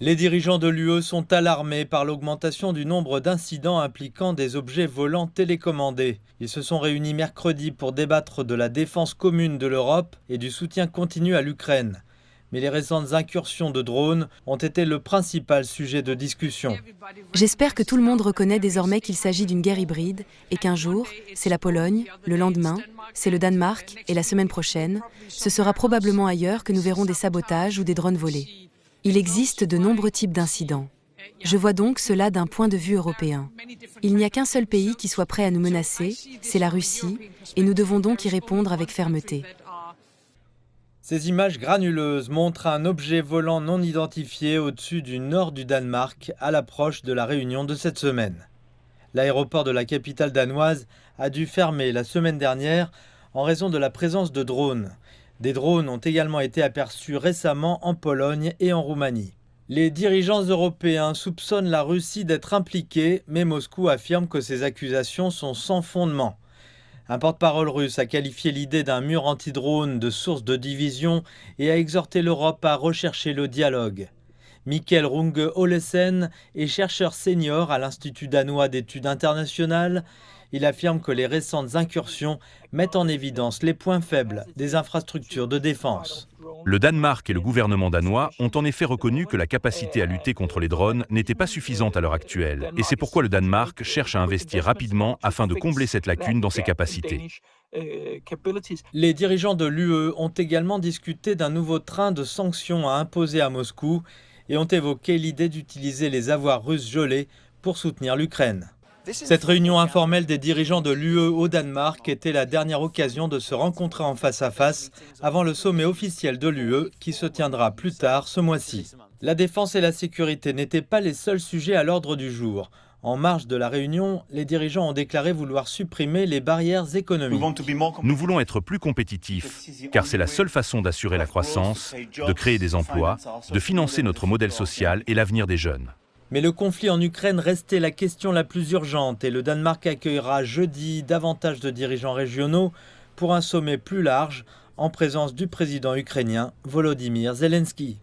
Les dirigeants de l'UE sont alarmés par l'augmentation du nombre d'incidents impliquant des objets volants télécommandés. Ils se sont réunis mercredi pour débattre de la défense commune de l'Europe et du soutien continu à l'Ukraine. Mais les récentes incursions de drones ont été le principal sujet de discussion. J'espère que tout le monde reconnaît désormais qu'il s'agit d'une guerre hybride et qu'un jour, c'est la Pologne, le lendemain, c'est le Danemark et la semaine prochaine, ce sera probablement ailleurs que nous verrons des sabotages ou des drones volés. Il existe de nombreux types d'incidents. Je vois donc cela d'un point de vue européen. Il n'y a qu'un seul pays qui soit prêt à nous menacer, c'est la Russie, et nous devons donc y répondre avec fermeté. Ces images granuleuses montrent un objet volant non identifié au-dessus du nord du Danemark à l'approche de la réunion de cette semaine. L'aéroport de la capitale danoise a dû fermer la semaine dernière en raison de la présence de drones. Des drones ont également été aperçus récemment en Pologne et en Roumanie. Les dirigeants européens soupçonnent la Russie d'être impliquée, mais Moscou affirme que ces accusations sont sans fondement. Un porte-parole russe a qualifié l'idée d'un mur anti-drone de source de division et a exhorté l'Europe à rechercher le dialogue. Mikkel Runge Olesen est chercheur senior à l'Institut danois d'études internationales. Il affirme que les récentes incursions mettent en évidence les points faibles des infrastructures de défense. Le Danemark et le gouvernement danois ont en effet reconnu que la capacité à lutter contre les drones n'était pas suffisante à l'heure actuelle. Et c'est pourquoi le Danemark cherche à investir rapidement afin de combler cette lacune dans ses capacités. Les dirigeants de l'UE ont également discuté d'un nouveau train de sanctions à imposer à Moscou et ont évoqué l'idée d'utiliser les avoirs russes gelés pour soutenir l'Ukraine. Cette réunion informelle des dirigeants de l'UE au Danemark était la dernière occasion de se rencontrer en face à face avant le sommet officiel de l'UE qui se tiendra plus tard ce mois-ci. La défense et la sécurité n'étaient pas les seuls sujets à l'ordre du jour. En marge de la réunion, les dirigeants ont déclaré vouloir supprimer les barrières économiques. Nous voulons être plus compétitifs, car c'est la seule façon d'assurer la croissance, de créer des emplois, de financer notre modèle social et l'avenir des jeunes. Mais le conflit en Ukraine restait la question la plus urgente et le Danemark accueillera jeudi davantage de dirigeants régionaux pour un sommet plus large en présence du président ukrainien Volodymyr Zelensky.